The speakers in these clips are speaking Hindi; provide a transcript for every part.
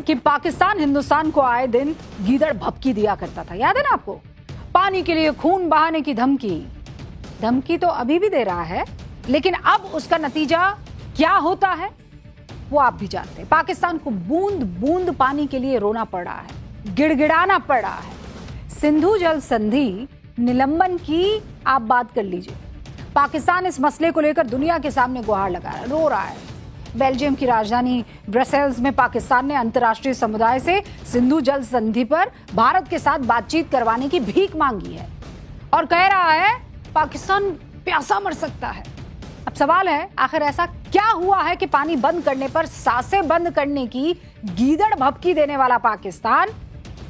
कि पाकिस्तान हिंदुस्तान को आए दिन गीदड़ भभकी दिया करता था, याद है ना आपको? पानी के लिए खून बहाने की धमकी तो अभी भी दे रहा है, लेकिन अब उसका नतीजा क्या होता है वो आप भी जानते हैं। पाकिस्तान को बूंद बूंद पानी के लिए रोना पड़ रहा है, गिड़गिड़ाना पड़ रहा है। सिंधु जल संधि निलंबन की आप बात कर लीजिए। पाकिस्तान इस मसले को लेकर दुनिया के सामने गुहार लगा रहा है, रो रहा है। बेल्जियम की राजधानी ब्रसेल्स में पाकिस्तान ने अंतर्राष्ट्रीय समुदाय से सिंधु जल संधि पर भारत के साथ बातचीत करवाने की भीख मांगी है और कह रहा है पाकिस्तान प्यासा मर सकता है। अब सवाल है, आखिर ऐसा क्या हुआ है कि पानी बंद करने पर सांसें बंद करने की गीदड़ भभकी देने वाला पाकिस्तान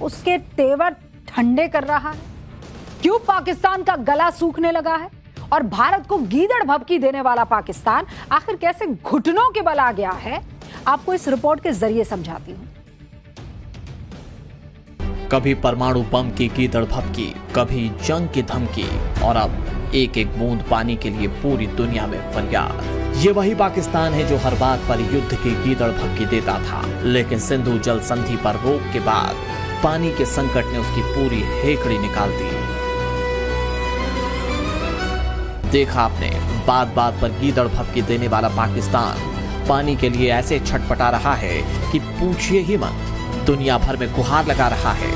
उसके तेवर ठंडे कर रहा है? क्यों पाकिस्तान का गला सूखने लगा है? और भारत को गीदड़ भभकी देने वाला पाकिस्तान आखिर कैसे घुटनों के बल आ गया है, आपको इस रिपोर्ट के जरिए समझाती हूं। कभी परमाणु बम की गीदड़ भभकी, कभी जंग की धमकी, और अब एक एक बूंद पानी के लिए पूरी दुनिया में फरियाद। ये वही पाकिस्तान है जो हर बात पर युद्ध की गीदड़ भभकी देता था, लेकिन सिंधु जल संधि पर रोक के बाद पानी के संकट ने उसकी पूरी हेकड़ी निकाल दी। देखा आपने, बात बात पर गीदड़ भभकी देने वाला पाकिस्तान पानी के लिए ऐसे छटपटा रहा है कि पूछिए ही मत। दुनिया भर में गुहार लगा रहा है,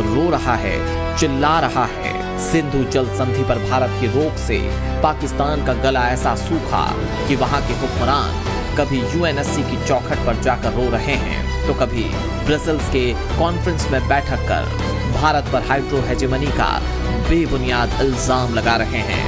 रो रहा है, चिल्ला रहा है। सिंधु जल संधि पर भारत की रोक से पाकिस्तान का गला ऐसा सूखा कि वहां के हुक्मरान कभी यूएनएससी की चौखट पर जाकर रो रहे हैं, तो कभी ब्रसेल्स के कॉन्फ्रेंस में बैठक कर भारत पर हाइड्रो हेजेमनी का बेबुनियाद इल्जाम लगा रहे हैं।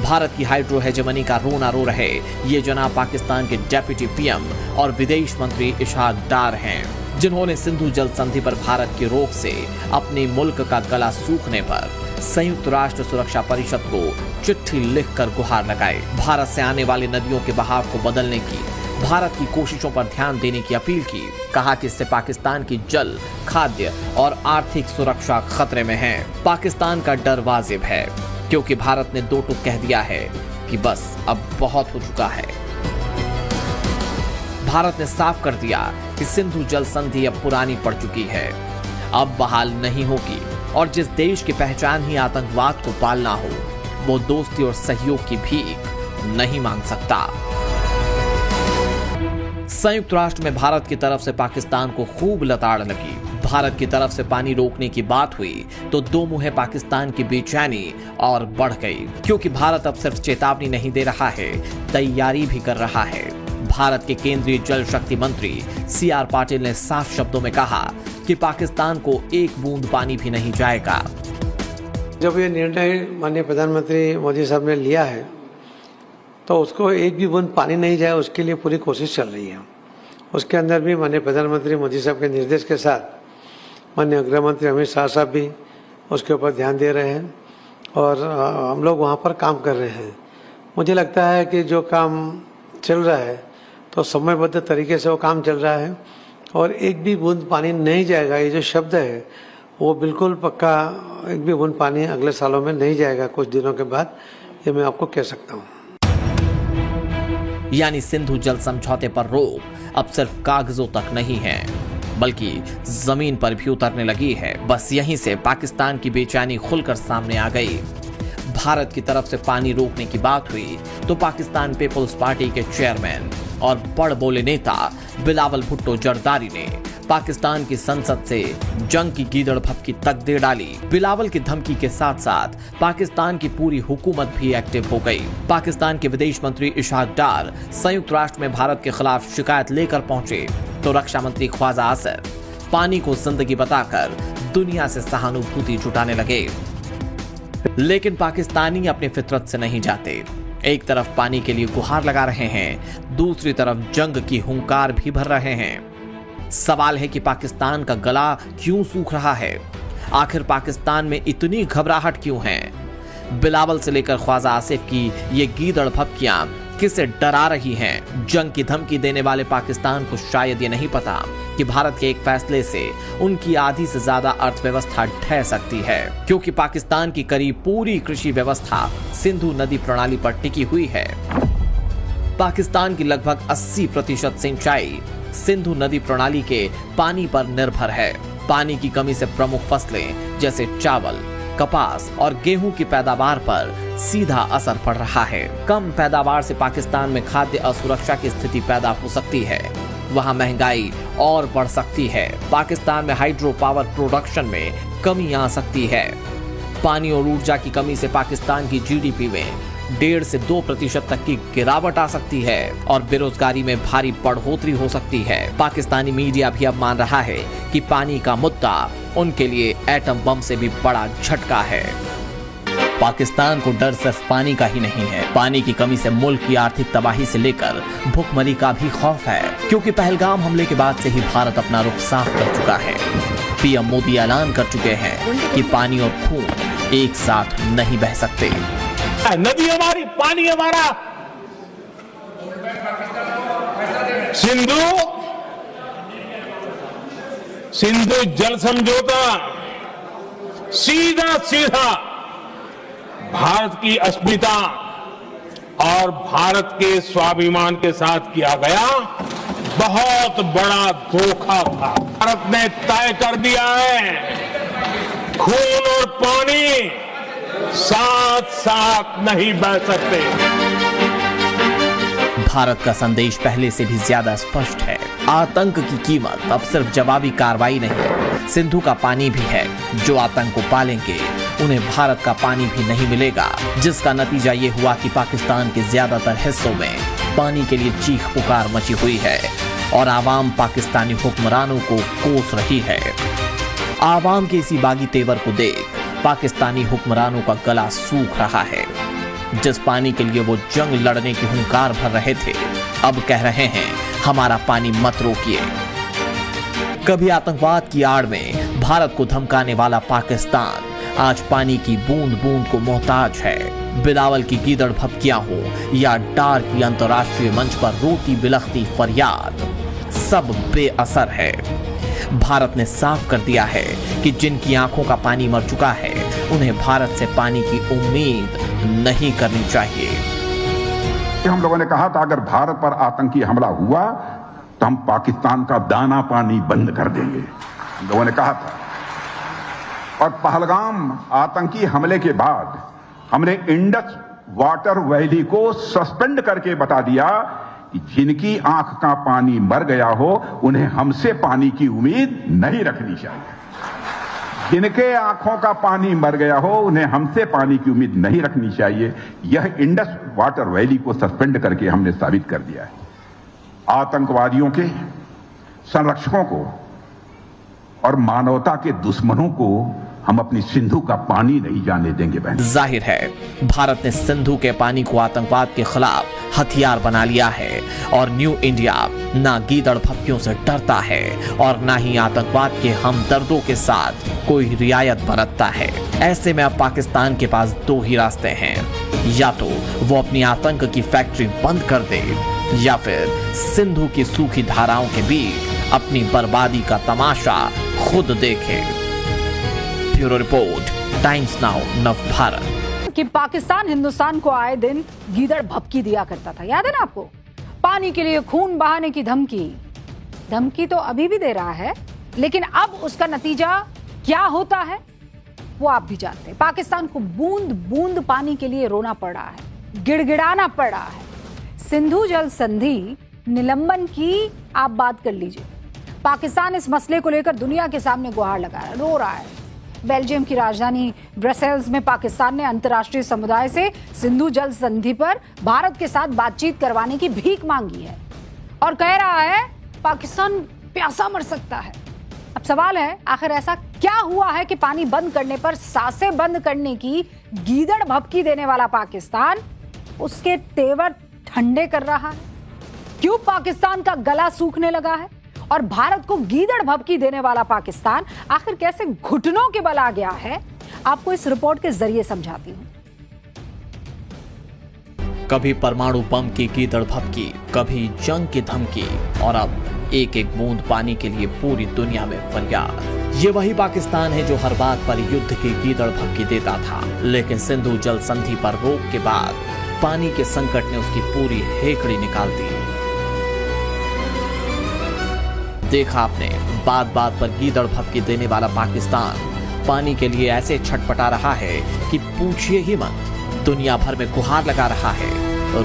भारत की हाइड्रो हेजेमनी का रोना रो रहे ये जनाब पाकिस्तान के डेप्यूटी पीएम और विदेश मंत्री इशहाक डार हैं, जिन्होंने सिंधु जल संधि पर भारत की रोक से अपने मुल्क का गला सूखने पर संयुक्त राष्ट्र सुरक्षा परिषद को चिट्ठी लिखकर गुहार लगाए। भारत से आने वाली नदियों के बहाव को बदलने की भारत की कोशिशों पर ध्यान देने की अपील की। कहा कि इससे पाकिस्तान की जल, खाद्य और आर्थिक सुरक्षा खतरे में है। पाकिस्तान का डर वाजिब है, क्योंकि भारत ने दो टूक कह दिया है कि बस अब बहुत हो चुका है। भारत ने साफ कर दिया कि सिंधु जल संधि अब पुरानी पड़ चुकी है, अब बहाल नहीं होगी, और जिस देश की पहचान ही आतंकवाद को पालना हो, वो दोस्ती और सहयोग की भीख नहीं मांग सकता। संयुक्त राष्ट्र में भारत की तरफ से पाकिस्तान को खूब लताड़ लगी। भारत की तरफ से पानी रोकने की बात हुई तो दो मुहे पाकिस्तान की बेचैनी और बढ़ गई, क्योंकि भारत अब सिर्फ चेतावनी नहीं दे रहा है, तैयारी भी कर रहा है। भारत के केंद्रीय जल शक्ति मंत्री सीआर पाटिल ने साफ शब्दों में कहा कि पाकिस्तान को एक बूंद पानी भी नहीं जाएगा। जब ये निर्णय माननीय प्रधानमंत्री मोदी साहब ने लिया है तो उसको एक भी बूंद पानी नहीं जाए, उसके लिए पूरी कोशिश चल रही है। उसके अंदर भी माननीय प्रधानमंत्री मोदी साहब के निर्देश के साथ माननीय गृह मंत्री अमित शाह साहब भी उसके ऊपर ध्यान दे रहे हैं और हम लोग वहाँ पर काम कर रहे हैं। मुझे लगता है कि जो काम चल रहा है तो समयबद्ध तरीके से वो काम चल रहा है और एक भी बूंद पानी नहीं जाएगा, ये जो शब्द है वो बिल्कुल पक्का, एक भी बूंद पानी अगले सालों में नहीं जाएगा कुछ दिनों के बाद, ये मैं आपको कह सकता हूँ। यानी सिंधु जल समझौते पर रोक अब सिर्फ कागजों तक नहीं है, बल्कि जमीन पर भी उतरने लगी है। बस यहीं से पाकिस्तान की बेचैनी खुलकर सामने आ गई। भारत की तरफ से पानी रोकने की बात हुई तो पाकिस्तान पीपल्स पार्टी के चेयरमैन और बड़ बोले नेता बिलावल भुट्टो जरदारी ने पाकिस्तान की संसद से जंग की गीदड़ भभकी तक दे डाली। बिलावल की धमकी के साथ साथ पाकिस्तान की पूरी हुकूमत भी एक्टिव हो गई। पाकिस्तान के विदेश मंत्री इशहाक डार संयुक्त राष्ट्र में भारत के खिलाफ शिकायत लेकर पहुंचे तो रक्षा मंत्री ख्वाजा आसिफ पानी को जिंदगी बताकर दुनिया से सहानुभूति जुटाने लगे। लेकिन पाकिस्तानी अपनी फितरत से नहीं जाते। एक तरफ पानी के लिए गुहार लगा रहे हैं, दूसरी तरफ जंग की हुंकार भी भर रहे हैं। सवाल है कि पाकिस्तान का गला क्यों सूख रहा है? आखिर पाकिस्तान में इतनी घबराहट क्यों है? बिलावल से लेकर ख्वाजा आसिफ की ये गीदड़ भभकियां किसे डरा रही हैं? जंग की धमकी देने वाले पाकिस्तान को शायद ये नहीं पता कि भारत के एक फैसले से उनकी आधी से ज्यादा अर्थव्यवस्था ढह सकती है, क्योंकि पाकिस्तान की करीब पूरी कृषि व्यवस्था सिंधु नदी प्रणाली पर टिकी हुई है। पाकिस्तान की लगभग 80% सिंचाई सिंधु नदी प्रणाली के पानी पर निर्भर है। पानी की कमी से प्रमुख फसलें जैसे चावल, कपास और गेहूं की पैदावार पर सीधा असर पड़ रहा है। कम पैदावार से पाकिस्तान में खाद्य असुरक्षा की स्थिति पैदा हो सकती है। वहां महंगाई और बढ़ सकती है। पाकिस्तान में हाइड्रो पावर प्रोडक्शन में कमी आ सकती है। पानी और ऊर्जा की कमी से पाकिस्तान की जीडीपी में 1.5 से 2% तक की गिरावट आ सकती है और बेरोजगारी में भारी बढ़ोतरी हो सकती है। पाकिस्तानी मीडिया भी अब मान रहा है कि पानी का मुद्दा उनके लिए एटम बम से भी बड़ा झटका है। पाकिस्तान को डर सिर्फ पानी का ही नहीं है। पानी की कमी से मुल्क की आर्थिक तबाही से लेकर भुखमरी का भी खौफ है, क्योंकि पहलगाम हमले के बाद से ही भारत अपना रुख साफ कर चुका है। पीएम मोदी ऐलान कर चुके हैं कि पानी और खून एक साथ नहीं बह सकते। नदी हमारी, पानी हमारा। सिंधु जल समझौता सीधा सीधा भारत की अस्मिता और भारत के स्वाभिमान के साथ किया गया बहुत बड़ा धोखा था। भारत ने तय कर दिया है खून और पानी साथ साथ नहीं बह सकते। भारत का संदेश पहले से भी ज्यादा स्पष्ट है। आतंक की कीमत अब सिर्फ जवाबी कार्रवाई नहीं, सिंधु का पानी भी है। जो आतंक को पालेंगे उन्हें भारत का पानी भी नहीं मिलेगा, जिसका नतीजा ये हुआ कि पाकिस्तान के ज्यादातर हिस्सों में पानी के लिए चीख पुकार मची हुई है और आवाम पाकिस्तानी हुक्मरानों को कोस रही है। आवाम के इसी बागी तेवर को देख पाकिस्तानी हुक्मरानों का गला सूख रहा है। जिस पानी के लिए वो जंग लड़ने की हुंकार भर रहे थे, अब कह रहे हैं हमारा पानी मत रोकिए। कभी आतंकवाद की आड़ में भारत को धमकाने वाला पाकिस्तान आज पानी की बूंद बूंद को मोहताज है। बिलावल की गीदड़ भपकियां हो या डार की अंतर्राष्ट्रीय मंच पर रोती बिलखती फरियाद, सब बेअसर है। भारत ने साफ कर दिया है कि जिनकी आंखों का पानी मर चुका है, उन्हें भारत से पानी की उम्मीद नहीं करनी चाहिए। हम लोगों ने कहा था अगर भारत पर आतंकी हमला हुआ तो हम पाकिस्तान का दाना पानी बंद कर देंगे, हम लोगों ने कहा था। और पहलगाम आतंकी हमले के बाद हमने इंडस वाटर वैली को सस्पेंड करके बता दिया कि जिनकी आंख का पानी मर गया हो उन्हें हमसे पानी की उम्मीद नहीं रखनी चाहिए। जिनके आंखों का पानी मर गया हो उन्हें हमसे पानी की उम्मीद नहीं रखनी चाहिए। यह इंडस वाटर वैली को सस्पेंड करके हमने साबित कर दिया है। आतंकवादियों के संरक्षकों को और मानवता के दुश्मनों को हम अपनी सिंधु का पानी नहीं जाने देंगे। बहन, जाहिर है भारत ने सिंधु के पानी को आतंकवाद के खिलाफ हथियार बना लिया है और न्यू इंडिया ना गीदड़ भपकियों से डरता है और ना ही आतंकवाद के हमदर्दों के साथ कोई रियायत बरतता है। ऐसे में अब पाकिस्तान के पास दो ही रास्ते हैं, या तो वो अपनी आतंक की फैक्ट्री बंद कर दे या फिर सिंधु की सूखी धाराओं के बीच अपनी बर्बादी का तमाशा खुद देखे। ब्यूरो रिपोर्ट, टाइम्स नाउ, नव भारत। कि पाकिस्तान हिंदुस्तान को आए दिन गीदड़ भपकी दिया करता था, याद है ना आपको? पानी के लिए खून बहाने की धमकी तो अभी भी दे रहा है, लेकिन अब उसका नतीजा क्या होता है वो आप भी जानते हैं। पाकिस्तान को बूंद बूंद पानी के लिए रोना पड़ रहा है, गिड़गिड़ाना पड़ रहा है। सिंधु जल संधि निलंबन की आप बात कर लीजिए। पाकिस्तान इस मसले को लेकर दुनिया के सामने गुहार लगा रहा है, रो रहा है। बेल्जियम की राजधानी ब्रसेल्स में पाकिस्तान ने अंतर्राष्ट्रीय समुदाय से सिंधु जल संधि पर भारत के साथ बातचीत करवाने की भीख मांगी है और कह रहा है पाकिस्तान प्यासा मर सकता है। अब सवाल है, आखिर ऐसा क्या हुआ है कि पानी बंद करने पर सांसें बंद करने की गीदड़ भपकी देने वाला पाकिस्तान उसके तेवर ठंडे कर रहा है? क्यों पाकिस्तान का गला सूखने लगा है और भारत को गीदड़ भपकी देने वाला पाकिस्तान आखिर कैसे घुटनों के बल आ गया है? आपको इस रिपोर्ट के जरिए समझाती हूं। कभी परमाणु बम की गीदड़ भपकी, कभी जंग की धमकी और अब एक एक बूंद पानी के लिए पूरी दुनिया में फरियाद। ये वही पाकिस्तान है जो हर बात पर युद्ध की गीदड़ भपकी देता था, लेकिन सिंधु जल संधि पर रोक के बाद पानी के संकट ने उसकी पूरी हेकड़ी निकाल दी। देखा आपने, बात बात पर गीदड़ भभकी देने वाला पाकिस्तान पानी के लिए ऐसे छटपटा रहा है कि पूछिए ही मत। दुनिया भर में गुहार लगा रहा है,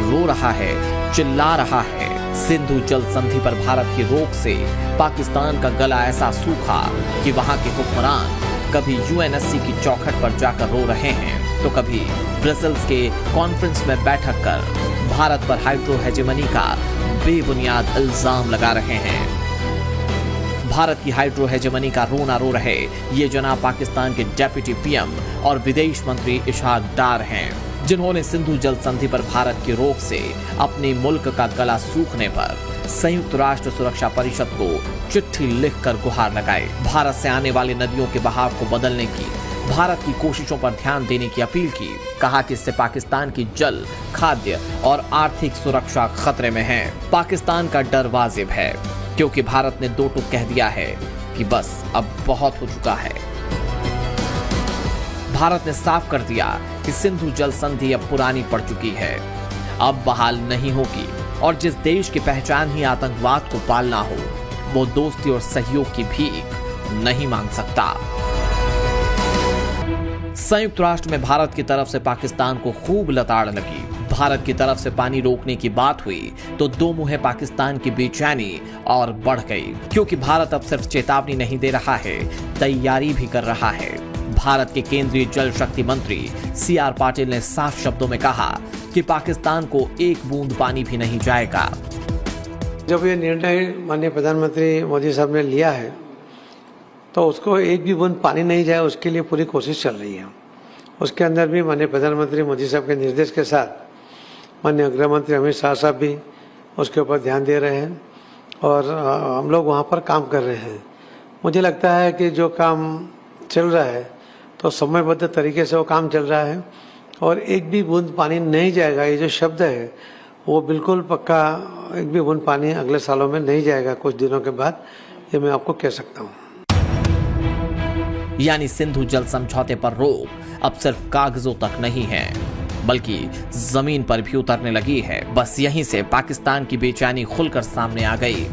रो रहा है, चिल्ला रहा है। सिंधु जल संधि पर भारत की रोक से पाकिस्तान का गला ऐसा सूखा कि वहां के हुक्मरान कभी यूएनएससी की चौखट पर जाकर रो रहे हैं तो कभी ब्रसेल्स के कॉन्फ्रेंस में बैठक कर भारत पर हाइड्रो हेजेमनी का बेबुनियाद इल्जाम लगा रहे हैं। भारत की हाइड्रो हेजेमनी का रोना रो रहे ये जनाब पाकिस्तान के डेप्यूटी पीएम और विदेश मंत्री इशहाक डार हैं, जिन्होंने सिंधु जल संधि पर भारत की रोक से अपने मुल्क का गला सूखने पर संयुक्त राष्ट्र सुरक्षा परिषद को चिट्ठी लिखकर गुहार लगाए। भारत से आने वाली नदियों के बहाव को बदलने की भारत की कोशिशों पर ध्यान देने की अपील की। कहा कि इससे पाकिस्तान की जल, खाद्य और आर्थिक सुरक्षा खतरे में है। पाकिस्तान का डर वाजिब है क्योंकि भारत ने दो टूक कह दिया है कि बस अब बहुत हो चुका है। भारत ने साफ कर दिया कि सिंधु जल संधि अब पुरानी पड़ चुकी है, अब बहाल नहीं होगी और जिस देश की पहचान ही आतंकवाद को पालना हो वो दोस्ती और सहयोग की भीख नहीं मांग सकता। संयुक्त राष्ट्र में भारत की तरफ से पाकिस्तान को खूब लताड़ लगी। भारत की तरफ से पानी रोकने की बात हुई तो दो मुहे पाकिस्तान की बेचैनी और बढ़ गई, क्योंकि भारत अब सिर्फ चेतावनी नहीं दे रहा है, तैयारी भी कर रहा है। भारत के केंद्रीय जल शक्ति मंत्री CR पाटिल ने साफ शब्दों में कहा कि पाकिस्तान को एक बूंद पानी भी नहीं जाएगा। जब ये निर्णय माननीय प्रधानमंत्री मोदी साहब ने लिया है तो उसको एक भी बूंद पानी नहीं जाए उसके लिए पूरी कोशिश चल रही है। उसके अंदर भी माननीय प्रधानमंत्री मोदी साहब के निर्देश के साथ माननीय गृह मंत्री अमित शाह साहब भी उसके ऊपर ध्यान दे रहे हैं और हम लोग वहाँ पर काम कर रहे हैं। मुझे लगता है कि जो काम चल रहा है तो समयबद्ध तरीके से वो काम चल रहा है और एक भी बूंद पानी नहीं जाएगा, ये जो शब्द है वो बिल्कुल पक्का, एक भी बूंद पानी अगले सालों में नहीं जाएगा कुछ दिनों के बाद, ये मैं आपको कह सकता हूँ। यानी सिंधु जल समझौते पर रोक अब सिर्फ कागजों तक नहीं है बल्कि जमीन पर भी उतरने लगी है। बस यहीं से पाकिस्तान की बेचैनी खुलकर सामने आ गई।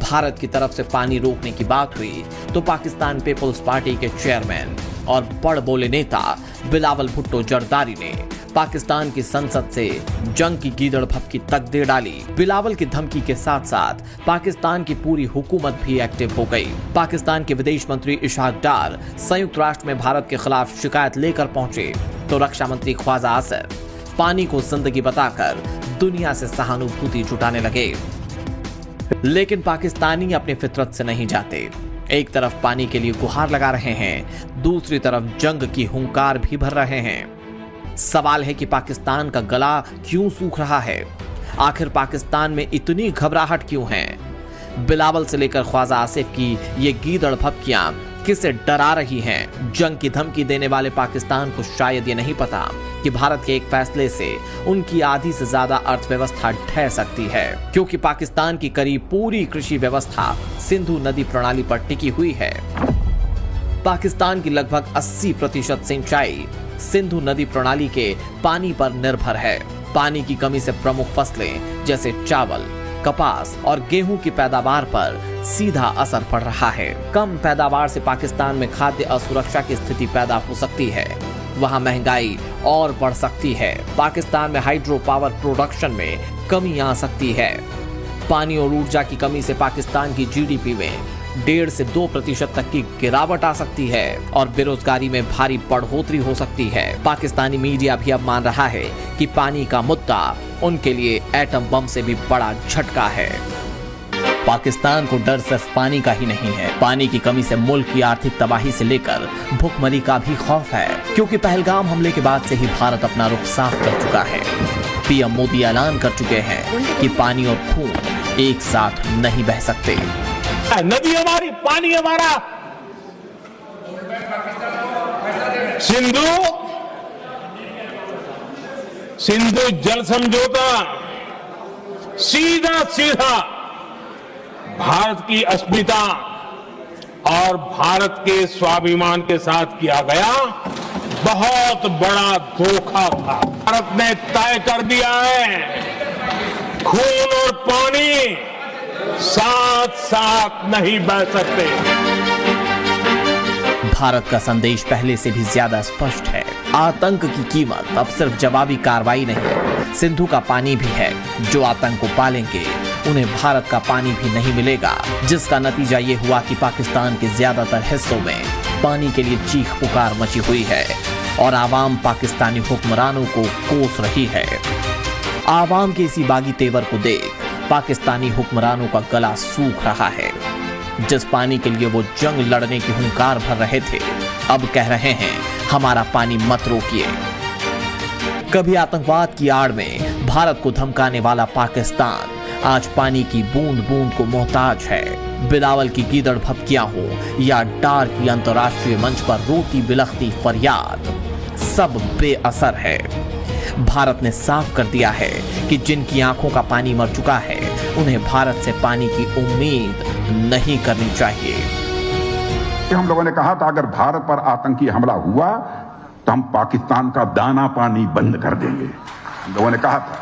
भारत की तरफ से पानी रोकने की बात हुई तो पाकिस्तान पीपल्स पार्टी के चेयरमैन और बड़ बोले नेता बिलावल भुट्टो जरदारी ने पाकिस्तान की संसद से जंग की गीदड़ भभकी तक दे डाली। बिलावल की धमकी के साथ साथ पाकिस्तान की पूरी हुकूमत भी एक्टिव हो गई। पाकिस्तान के विदेश मंत्री इशहाक डार संयुक्त राष्ट्र में भारत के खिलाफ शिकायत लेकर पहुंचे तो रक्षा मंत्री ख्वाजा आसिफ पानी को जिंदगी बताकर दुनिया से सहानुभूति जुटाने लगे। लेकिन पाकिस्तानी अपनी फितरत से नहीं जाते। एक तरफ पानी के लिए गुहार लगा रहे हैं, दूसरी तरफ जंग की हुंकार भी भर रहे हैं। सवाल है कि पाकिस्तान का गला क्यों सूख रहा है? आखिर पाकिस्तान में इतनी घबराहट क्यों है? बिलावल से लेकर ख्वाजा आसिफ की ये गीदड़ भभकियां किसे डरा रही हैं? जंग की धमकी देने वाले पाकिस्तान को शायद ये नहीं पता कि भारत के एक फैसले से उनकी आधी से ज्यादा अर्थव्यवस्था ढह सकती है, क्योंकि पाकिस्तान की करीब पूरी कृषि व्यवस्था सिंधु नदी प्रणाली पर टिकी हुई है। पाकिस्तान की लगभग 80% सिंचाई सिंधु नदी प्रणाली के पानी पर निर्भर है। पानी की कमी से प्रमुख फसलें जैसे चावल, कपास और गेहूं की पैदावार पर सीधा असर पड़ रहा है। कम पैदावार से पाकिस्तान में खाद्य असुरक्षा की स्थिति पैदा हो सकती है, वहां महंगाई और बढ़ सकती है। पाकिस्तान में हाइड्रो पावर प्रोडक्शन में कमी आ सकती है। पानी और ऊर्जा की कमी से पाकिस्तान की जीडीपी में 1.5 से 2% तक की गिरावट आ सकती है और बेरोजगारी में भारी बढ़ोतरी हो सकती है। पाकिस्तानी मीडिया भी अब मान रहा है कि पानी का मुद्दा उनके लिए एटम बम से भी बड़ा झटका है। पाकिस्तान को डर सिर्फ पानी का ही नहीं है, पानी की कमी से मुल्क की आर्थिक तबाही से लेकर भुखमरी का भी खौफ है, क्योंकि पहलगाम हमले के बाद से ही भारत अपना रुख साफ कर चुका है। पीएम मोदी ऐलान कर चुके हैं कि पानी और खून एक साथ नहीं बह सकते। नदी हमारी, पानी हमारा। सिंधु जल समझौता सीधा सीधा भारत की अस्मिता और भारत के स्वाभिमान के साथ किया गया बहुत बड़ा धोखा था। भारत ने तय कर दिया है खून और पानी साथ साथ नहीं बह सकते। भारत का संदेश पहले से भी ज्यादा स्पष्ट है। आतंक की कीमत अब सिर्फ जवाबी कार्रवाई नहीं, सिंधु का पानी भी है। जो आतंक को पालेंगे उन्हें भारत का पानी भी नहीं मिलेगा, जिसका नतीजा ये हुआ कि पाकिस्तान के ज्यादातर हिस्सों में पानी के लिए चीख पुकार मची हुई है और आवाम पाकिस्तानी हुक्मरानों को कोस रही है। आवाम के इसी बागी तेवर को देख पाकिस्तानी हुक्मरानों का गला सूख रहा है। जिस पानी के लिए वो जंग लड़ने की हुंकार भर रहे थे, अब कह रहे हैं हमारा पानी मत रोकिए। कभी आतंकवाद की आड़ में भारत को धमकाने वाला पाकिस्तान आज पानी की बूंद बूंद को मोहताज है। बिलावल की गीदड़ भपकियां हो या डार की अंतर्राष्ट्रीय मंच पर रोती बिलखती फरियाद, सब बेअसर है। भारत ने साफ कर दिया है कि जिनकी आंखों का पानी मर चुका है, उन्हें भारत से पानी की उम्मीद नहीं करनी चाहिए। हम लोगों ने कहा था अगर भारत पर आतंकी हमला हुआ तो हम पाकिस्तान का दाना पानी बंद कर देंगे, हम लोगों ने कहा था।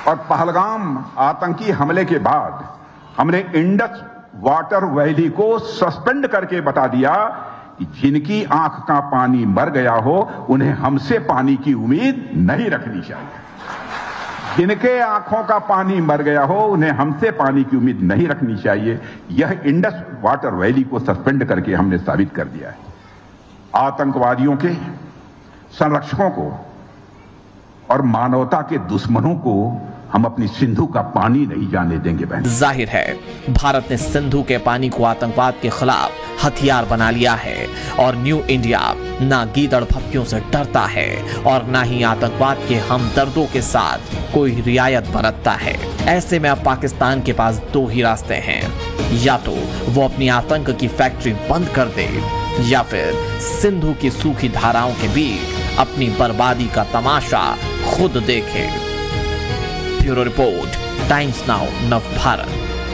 और पहलगाम आतंकी हमले के बाद हमने इंडस वाटर वैली को सस्पेंड करके बता दिया कि जिनकी आंख का पानी मर गया हो उन्हें हमसे पानी की उम्मीद नहीं रखनी चाहिए। जिनके आंखों का पानी मर गया हो उन्हें हमसे पानी की उम्मीद नहीं रखनी चाहिए। यह इंडस वाटर वैली को सस्पेंड करके हमने साबित कर दिया है। आतंकवादियों के संरक्षकों को और मानवता के दुश्मनों को हम अपनी सिंधु का पानी नहीं जाने देंगे। बहन, जाहिर है भारत ने सिंधु के पानी को आतंकवाद के खिलाफ हथियार बना लिया है और न्यू इंडिया ना गीदड़ भपकियों से डरता है और ना ही आतंकवाद के हमदर्दों के साथ कोई रियायत बरतता है। ऐसे में अब पाकिस्तान के पास दो ही रास्ते हैं, या तो वो अपनी आतंक की फैक्ट्री बंद कर दे या फिर सिंधु की सूखी धाराओं के बीच अपनी बर्बादी का तमाशा खुद देखे। ब्यूरो रिपोर्ट, टाइम्स नाउ नव भारत।